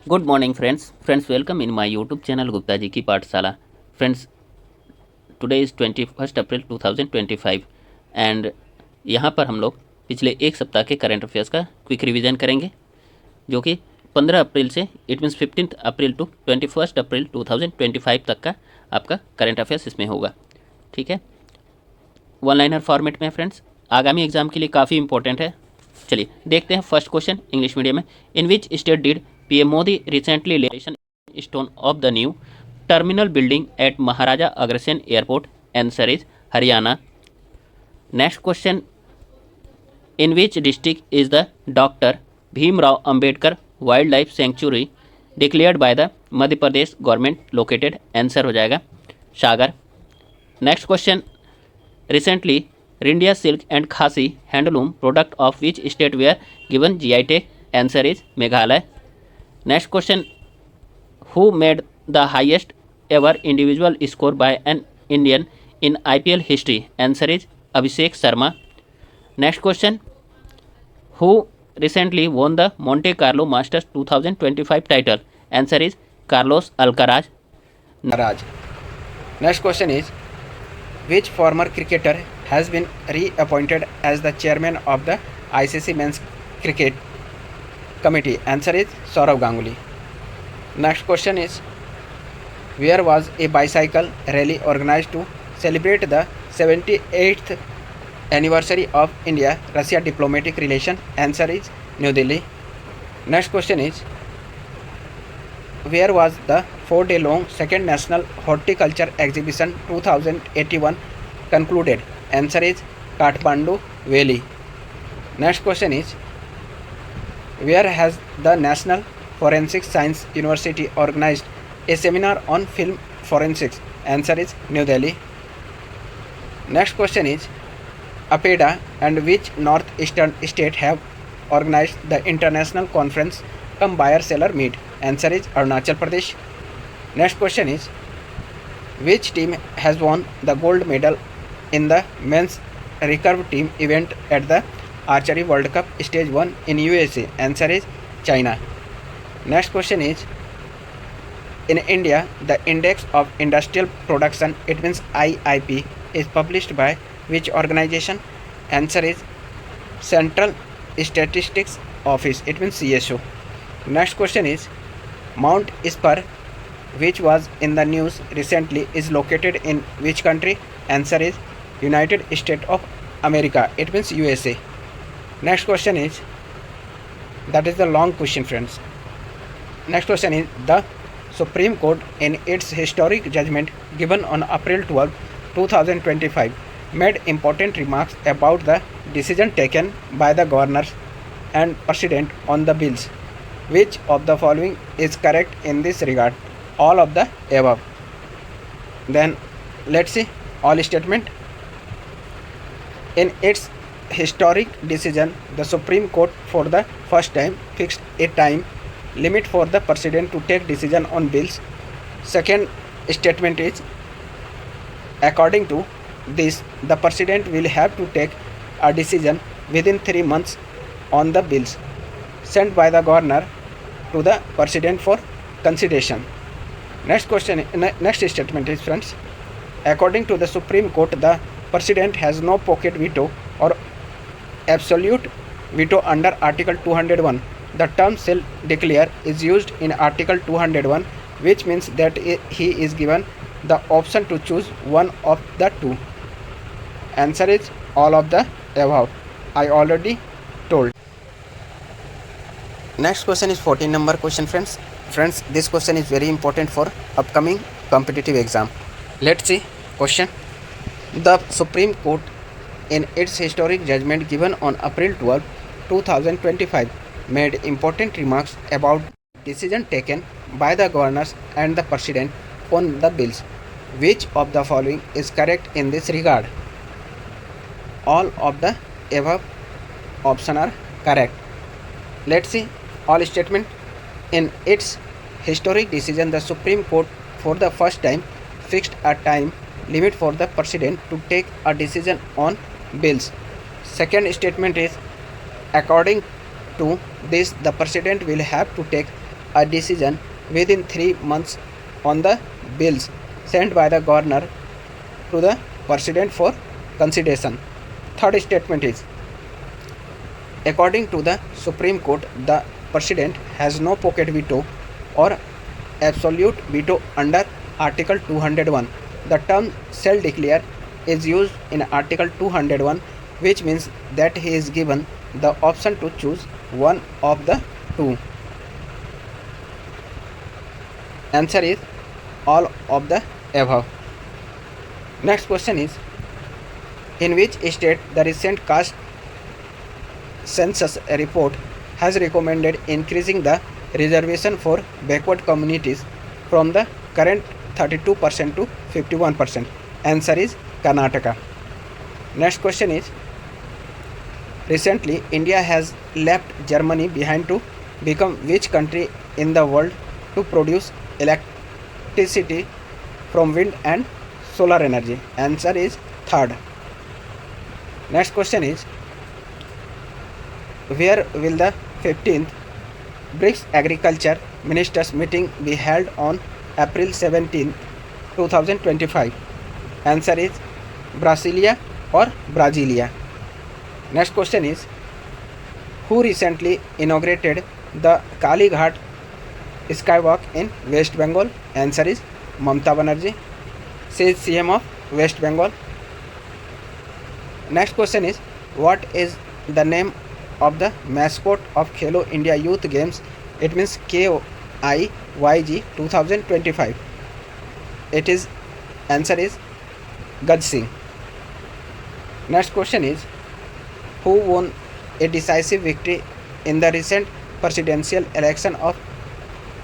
Good morning friends welcome in my YouTube channel Gupta ji की पाठशाला। Friends today is 21 April 2025 and यहाँ पर हम लोग पिछले एक सप्ताह के करंट अफेयर्स का क्विक रिवीजन करेंगे, जो कि 15 अप्रैल से it means 15 April to 21 April 2025 तक का आपका करंट अफेयर्स इसमें होगा। ठीक है, वन लाइनर फॉर्मेट में है फ्रेंड्स, आगामी एग्जाम के लिए काफ़ी इंपॉर्टेंट है। चलिए देखते हैं फर्स्ट क्वेश्चन इंग्लिश मीडियम में। In which state did PM Modi recently lesson stone of the new terminal building at Maharaja Agrasen airport? Answer is Haryana. Next question, in which district is the doctor Bhimrao Ambedkar wild life sanctuary declared by the Madhya Pradesh government located? Answer हो जाएगा Sagar. Next question, recently Ryndia silk and Khasi handloom product of which state were given GI tag? Answer is Meghalaya. Next question, who made the highest ever individual score bye an Indian in IPL history? Answer is Abhishek Sharma. Next question, who recently won the Monte Carlo Masters 2025 title? Answer is Carlos Alcaraz. Raj. Next question is, which former cricketer has been reappointed as the chairman of the ICC Men's Cricket Committee? Answer is Sourav Ganguly. Next question is, where was a bicycle rally organized to celebrate the 78th anniversary of India-Russia diplomatic relation? Answer is New Delhi. Next question is, where was the 4-day long second national horticulture exhibition 2081 concluded? Answer is Kathmandu Valley. Next question is, where has the National Forensic Science University organized a seminar on film forensics? Answer is New Delhi. Next question is, APEDA and which northeastern state have organized the international conference come buyer seller meet? Answer is Arunachal Pradesh. Next question is, which team has won the gold medal in the men's recurve team event at the Archery World Cup Stage 1 in USA? Answer is China. Next question is, in India, the Index of Industrial Production, it means IIP, is published by which organization? Answer is Central Statistics Office, it means CSO. Next question is, Mount Spur, which was in the news recently, is located in which country? Answer is United States of America, it means USA. Next question is, that is the long question friends. Next question is, the Supreme Court in its historic judgment given on April 12, 2025 made important remarks about the decision taken by the governors and president on the bills. Which of the following is correct in this regard? All of the above. Then let's see all statement. In its historic decision, the Supreme Court for the first time fixed a time limit for the president to take decision on bills. Second statement is, according to this, the president will have to take a decision within 3 months on the bills sent by the governor to the president for consideration. Next statement is friends, according to the Supreme Court, the president has no pocket veto or absolute veto under Article 201. The term shall declare is used in Article 201, which means that he is given the option to choose one of the two. Answer is all of the above. I already told. Next question is 14 number question friends. Friends, this question is very important for upcoming competitive exam. Let's see question. The Supreme Court in its historic judgment given on April 12, 2025 made important remarks about decision taken by the governors and the president on the bills. Which of the following is correct in this regard? All of the above option are correct. Let's see all statement. In its historic decision, the Supreme Court for the first time fixed a time limit for the president to take a decision on bills. Second statement is, according to this, the president will have to take a decision within 3 months on the bills sent by the governor to the president for consideration. Third statement is, according to the Supreme Court, the president has no pocket veto or absolute veto under Article 201. The term shall declare is used in Article 201, which means that he is given the option to choose one of the two. Answer is all of the above. Next question is, in which state the recent caste census report has recommended increasing the reservation for backward communities from the current 32% to 51%? Answer is Karnataka. Next question is, recently India has left Germany behind to become which country in the world to produce electricity from wind and solar energy? Answer is third. Next question is, where will the 15th BRICS Agriculture Ministers meeting be held on April 17, 2025? Answer is Brasilia or Brasilia. Next question is, who recently inaugurated the Kali Ghat Skywalk in West Bengal? Answer is Mamata Banerjee, says CM of West Bengal. Next question is, what is the name of the mascot of Khelo India Youth Games? It means KIYG 2025. It is, answer is Gaj Singh. Next question is, who won a decisive victory in the recent presidential election of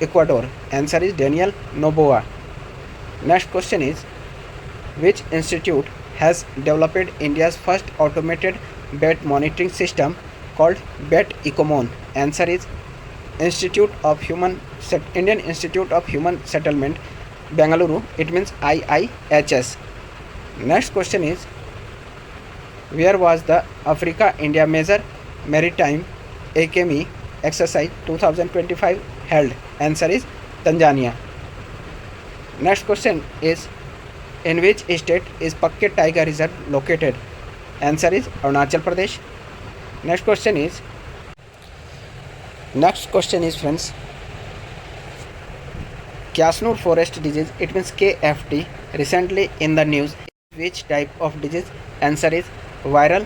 Ecuador? Answer is Daniel Noboa. Next question is, which institute has developed India's first automated bat monitoring system called Bat Ecomon? Answer is Indian Institute of Human Settlement, Bengaluru. It means IIHS. Next question is, where was the Africa India Major Maritime Academy Exercise 2025 held? Answer is Tanzania. Next question is, in which state is Pakke Tiger Reserve located? Answer is Arunachal Pradesh. Next question is friends, Kyasnur forest disease, it means KFD, recently in the news. Which type of disease? Answer is viral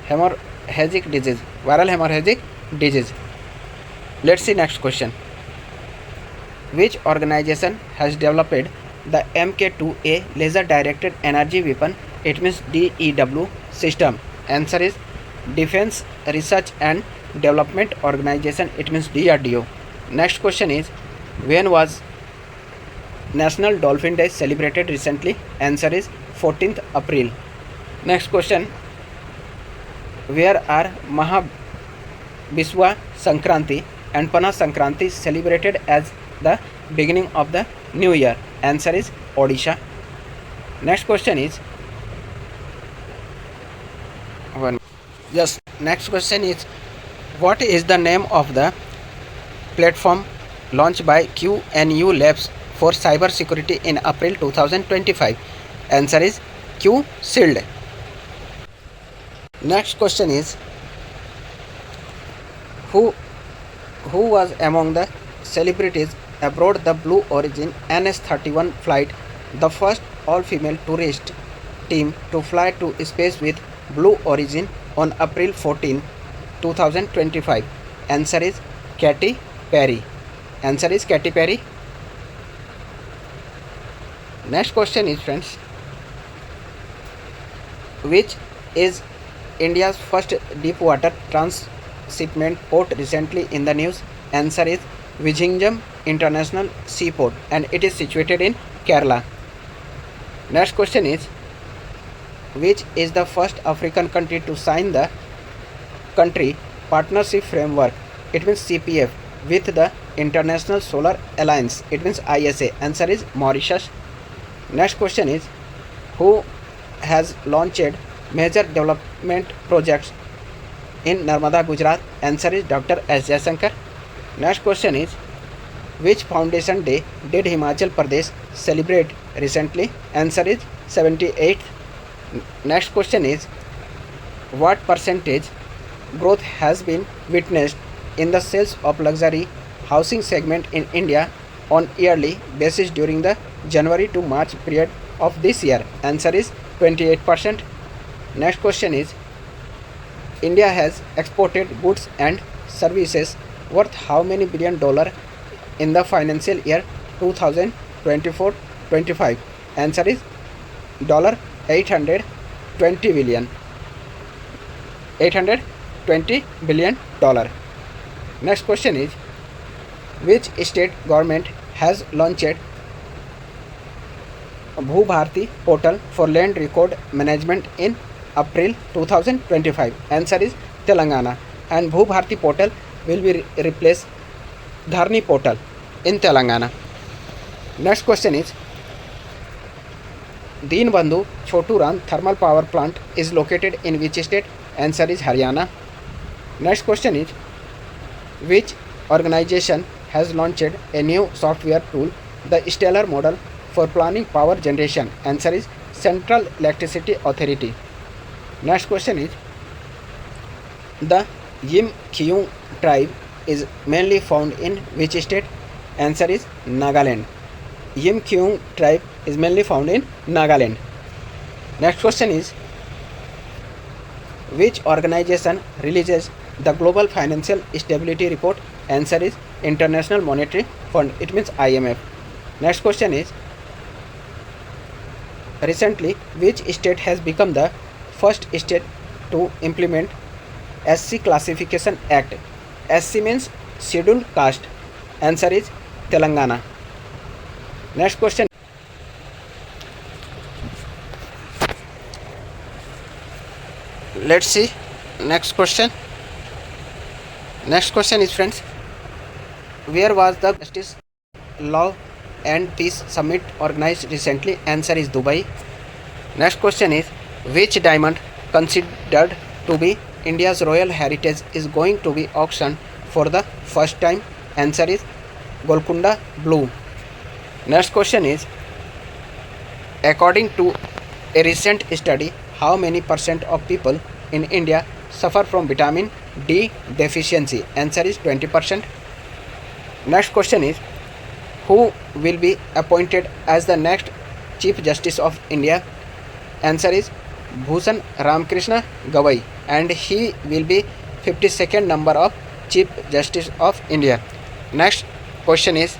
hemorrhagic disease. Viral hemorrhagic disease. Let's see next question. Which organization has developed the MK2A laser directed energy weapon? It means DEW system. Answer is Defense Research and Development Organization. It means DRDO. Next question is, when was National Dolphin Day celebrated recently? Answer is 14th April. Next question, where are Mahabiswa Sankranti and Pana Sankranti celebrated as the beginning of the new year? Answer is Odisha. Next question is, next question is, what is the name of the platform launched by QNU Labs for cyber security in April 2025? Answer is QShield. Next question is, who was among the celebrities aboard the Blue Origin NS-31 flight, the first all-female tourist team to fly to space with Blue Origin on April 14, 2025? Answer is Katy Perry. Answer is Katy Perry. Next question is, friends, which is India's first deep water transshipment port recently in the news? Answer is Vizhinjam International Seaport, and it is situated in Kerala. Next question is, which is the first African country to sign the Country Partnership Framework, it means CPF, with the International Solar Alliance, it means ISA? Answer is Mauritius. Next question is, who has launched major development projects in Narmada, Gujarat? Answer is Dr. S. Jaishankar. Next question is, Which Foundation Day did Himachal Pradesh celebrate recently? Answer is 78th. Next question is, what percentage growth has been witnessed in the sales of luxury housing segment in India on yearly basis during the January to March period of this year? Answer is 28%. Next question is, India has exported goods and services worth how many billion dollar in the financial year 2024-25? Answer is $820 billion. $820 billion. Next question is, which state government has launched Bhu Bharti portal for land record management in April 2025? Answer is Telangana. And Bhu Bharti portal will be replace Dharni portal in Telangana. Next question is, Deenbandhu Chotu Ram thermal power plant is located in which state? Answer is Haryana. Next question is, which organization has launched a new software tool, the Stellar model, for planning power generation? Answer is Central Electricity Authority. Next question is, the Yim Khiung tribe is mainly found in which state? Answer is Nagaland. Yim Khiung tribe is mainly found in Nagaland. Next question is, which organization releases the Global Financial Stability Report? Answer is International Monetary Fund. It means IMF. Next question is, recently which state has become the first state to implement SC Classification Act? SC means Scheduled Caste. Answer is Telangana. Next question. Let's see next question. Next question is, friends, where was the Justice, Law and Peace Summit organized recently? Answer is Dubai. Next question is, which diamond considered to be India's royal heritage is going to be auctioned for the first time? Answer is Golconda Blue. Next question is, according to a recent study, how many percent of people in India suffer from vitamin D deficiency? Answer is 20%. Next question is, who will be appointed as the next Chief Justice of India? Answer is Bhushan Ramakrishna Gavai, and he will be 52nd number of Chief Justice of India. Next question is,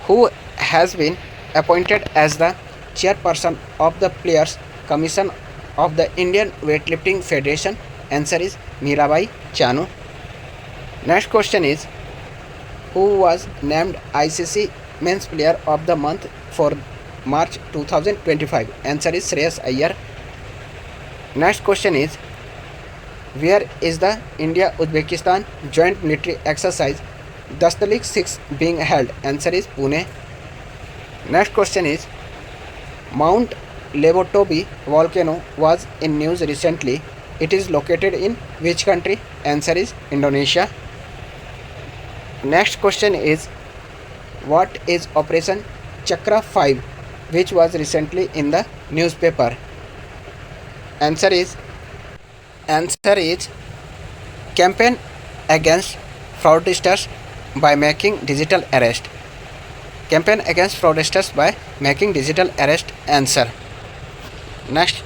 who has been appointed as the chairperson of the Players Commission of the Indian Weightlifting Federation? Answer is Mirabai Chanu. Next question is, who was named ICC Men's Player of the Month for March 2025? Answer is Shreyas Iyer. Next question is, where is the India-Uzbekistan joint military exercise Dastalik 6 being held? Answer is Pune. Next question is, Mount Levotobi volcano was in news recently. It is located in which country? Answer is Indonesia. Next question is, what is Operation Chakra 5, which was recently in the newspaper? Answer is campaign against fraudsters by making digital arrest. Campaign against fraudsters by making digital arrest. Answer. Next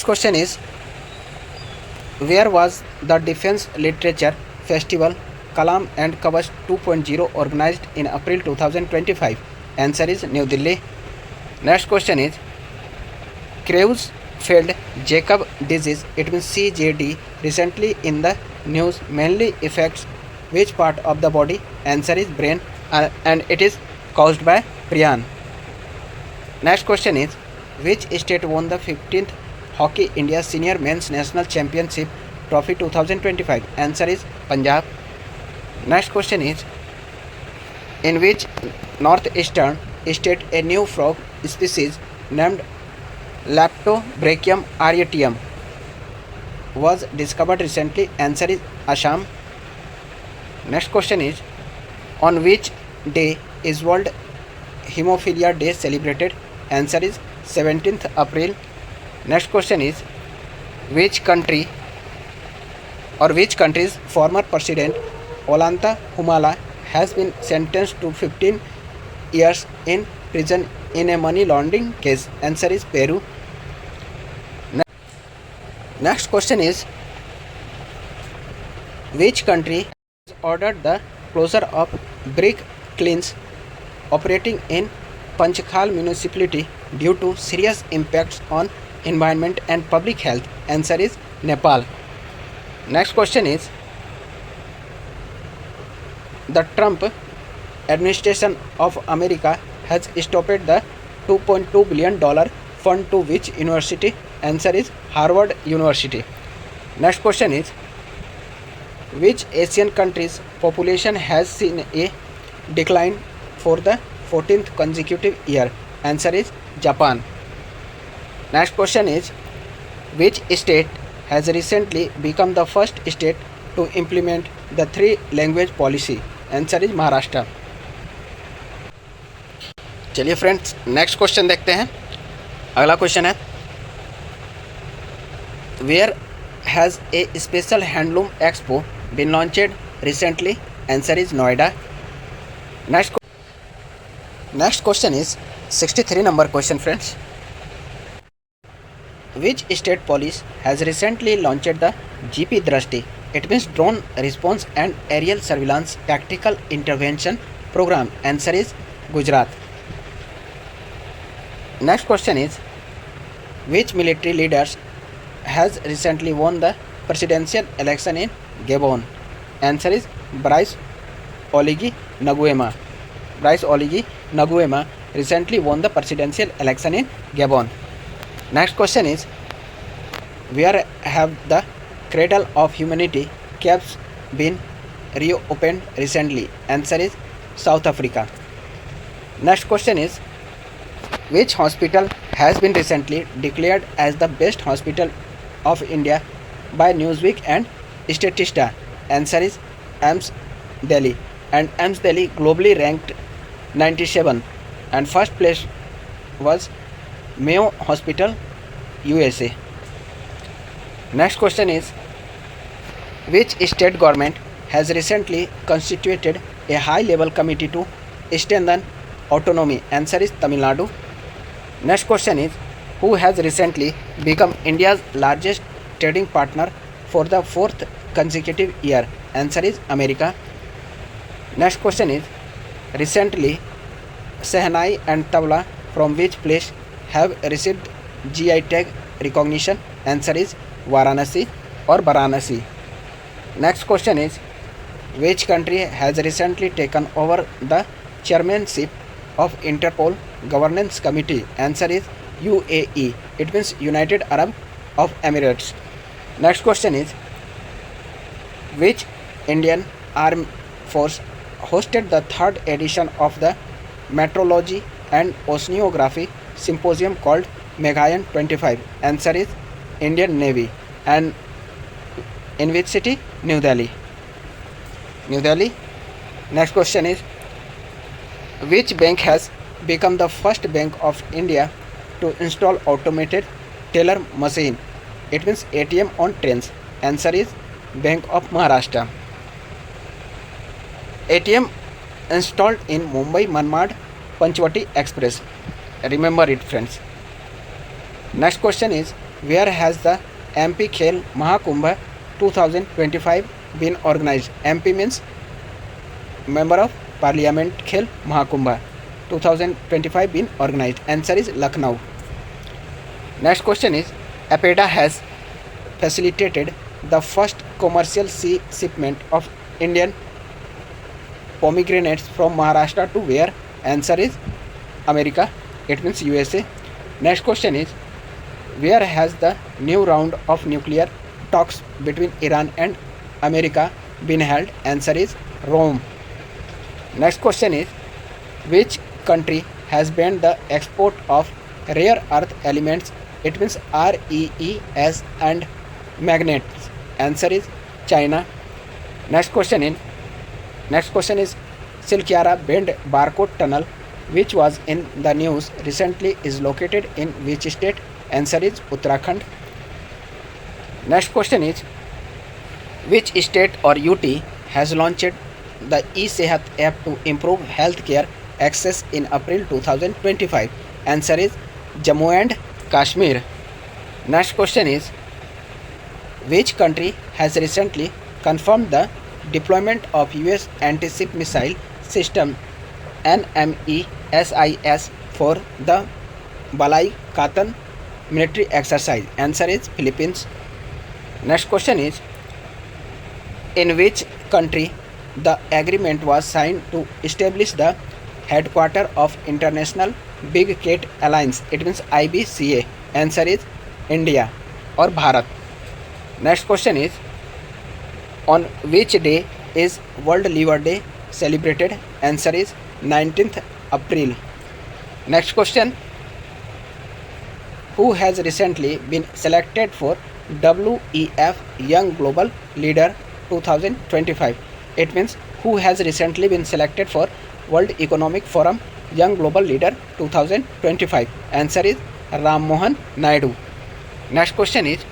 question is, where was the Defense Literature Festival Kalam and Kavach 2.0 organized in April 2025? Answer is New Delhi. Next question is, Creutzfeldt-Jakob disease, it means CJD, recently in the news mainly affects which part of the body? Answer is brain, and it is caused by prion. Next question is, which state won the 15th Hockey India Senior Men's National Championship Trophy 2025? Answer is Punjab. Next question is, in which northeastern state a new frog species named Leptobrachium areatum was discovered recently? Answer is Assam. Next question is, on which day is World Hemophilia Day celebrated? Answer is 17th April. Next question is, which country's former president Ollanta Humala has been sentenced to 15 years in prison in a money laundering case? Answer is Peru. Next question is, which country has ordered the closure of brick kilns operating in Panchkhal municipality due to serious impacts on environment and public health? Answer is Nepal. Next question is, the Trump administration of America has stopped the $2.2 billion fund to which university? Answer is Harvard University. Next question is, which Asian country's population has seen a decline for the 14th consecutive year? Answer is Japan. Next question is, which state has recently become the first state to implement the 3-language policy? Answer is Maharashtra. चलिए friends, next question देखते हैं. अगला question है, where has a special handloom expo been launched recently? Answer is Noida. Next question is 63 number question, friends. Which state police has recently launched the GP Drashti? It means drone response and aerial surveillance tactical intervention program. Answer is Gujarat. Next question is, which military leaders has recently won the presidential election in Gabon? Answer is Brice Oligui Nguema. Brice Oligui Nguema recently won the presidential election in Gabon. Next question is, where have the Cradle of Humanity caves been reopened recently? Answer is South Africa. Next question is, which hospital has been recently declared as the best hospital of India by Newsweek and Statista? Answer is AIIMS Delhi. And AIIMS Delhi globally ranked 97, and first place was Mayo Hospital, USA. Next question is, which state government has recently constituted a high-level committee to strengthen autonomy? Answer is Tamil Nadu. Next question is, who has recently become India's largest trading partner for the 4th consecutive year? Answer is America. Next question is, recently Shehnai and Tabla from which place have received GI tag recognition? Answer is Varanasi or Varanasi. Next question is, which country has recently taken over the chairmanship of Interpol Governance Committee? Answer is UAE. It means United Arab of Emirates. Next question is, which Indian Armed Force hosted the 3rd edition of the Meteorology and Oceanography Symposium called Meghayan 25? Answer is Indian Navy. And in which city? New Delhi. New Delhi. Next question is, which bank has become the first bank of India to install automated teller machine? It means ATM on trains. Answer is Bank of Maharashtra. ATM installed in Mumbai Manmad Panchvati Express. Remember it, friends. Next question is, where has the MP Khel Mahakumbh 2025 been organized? MP means Member of Parliament Khel Mahakumbh 2025 been organized. Answer is Lucknow. Next question is, APEDA has facilitated the first commercial sea shipment of Indian pomegranates from Maharashtra to where? Answer is America. It means USA. Next question is, where has the new round of nuclear talks between Iran and America been held? Answer is Rome. Next question is, which country has banned the export of rare earth elements? It means REEs and magnets. Answer is China. Next question is, Next question is Silkyara Bend Barcode Tunnel, which was in the news recently, is located in which state? Answer is Uttarakhand. Next question is which state or UT has launched the eSehat app to improve healthcare access in April 2025? Answer is Jammu and Kashmir. Next question is which country has recently confirmed the deployment of US anti-ship missile system NMESIS for the Balai Katan military exercise? Answer is Philippines. Next question is in which country the agreement was signed to establish the headquarter of International Big Cat Alliance? It means IBCA. Answer is India or Bharat. Next question is on which day is World Liver Day celebrated? Answer is 19th April. Next question who has recently been selected for WEF Young Global Leader 2025? It means who has recently been selected for World Economic Forum Young Global Leader 2025? Answer is Ram Mohan Naidu. Next question is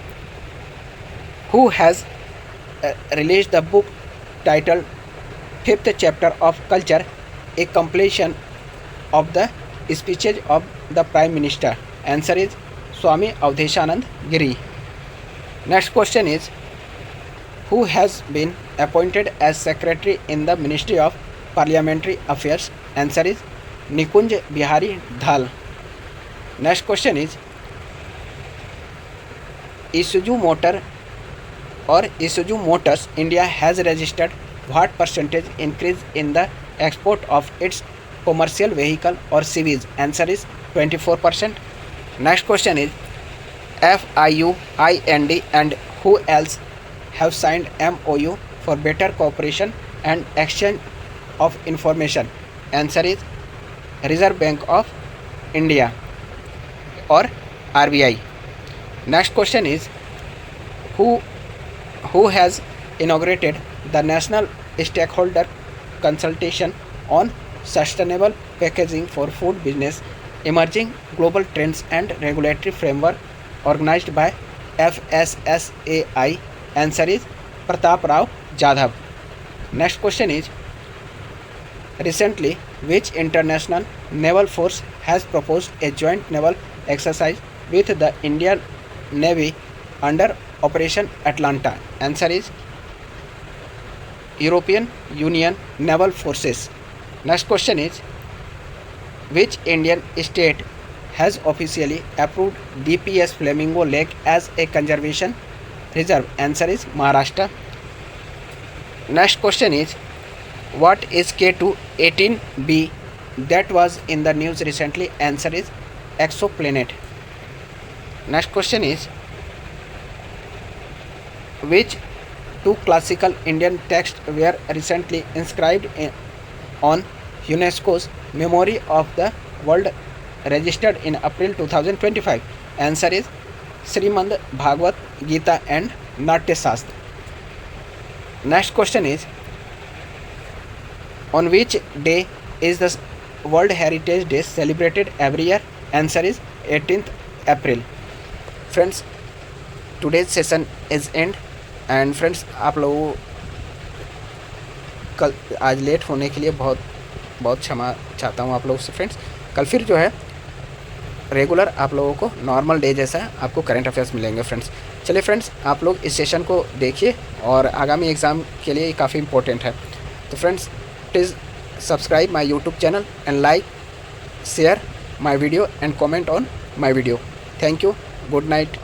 who has released the book titled Fifth Chapter of Culture, a compilation of the speeches of the Prime Minister? Answer is Swami Avdeshanand Giri. Next question is who has been appointed as secretary in the Ministry of Parliamentary Affairs? Answer is Nikunj Bihari Dhal. Next question is Isuzu Motors India has registered what percentage increase in the export of its commercial vehicle or CVs? Answer is 24%. Next question is FIU, IND and who else have signed MOU for better cooperation and exchange of information? Answer is Reserve Bank of India or RBI. Next question is who has inaugurated the National Stakeholder Consultation on Sustainable Packaging for Food Business, Emerging Global Trends and Regulatory Framework, organized by FSSAI? Answer is Pratap Rao Jadhav. Next question is recently which international naval force has proposed a joint naval exercise with the Indian Navy under Operation Atlanta? Answer is European Union Naval Forces. Next question is which Indian state has officially approved DPS Flamingo Lake as a conservation reserve? Answer is Maharashtra. Next question is what is K2-18b that was in the news recently? Answer is exoplanet. Next question is which two classical Indian texts were recently inscribed on UNESCO's Memory of the World registered in April 2025? Answer is Srimad Bhagavad Gita and Natya Shastra. Next question is on which day is the World Heritage Day celebrated every year? Answer is 18th April. Friends, today's session is end and friends आप लोगों कल आज late होने के लिए बहुत बहुत क्षमा चाहता हूँ आप लोगों से। फ्रेंड्स कल फिर जो है रेगुलर आप लोगों को नॉर्मल डे जैसा आपको करंट अफेयर्स मिलेंगे। फ्रेंड्स चलिए फ्रेंड्स आप लोग इस सेशन को देखिए और आगामी एग्ज़ाम के लिए काफ़ी इंपॉर्टेंट है। तो friends please subscribe my YouTube channel and like share my video and comment on my video. Thank you, good night.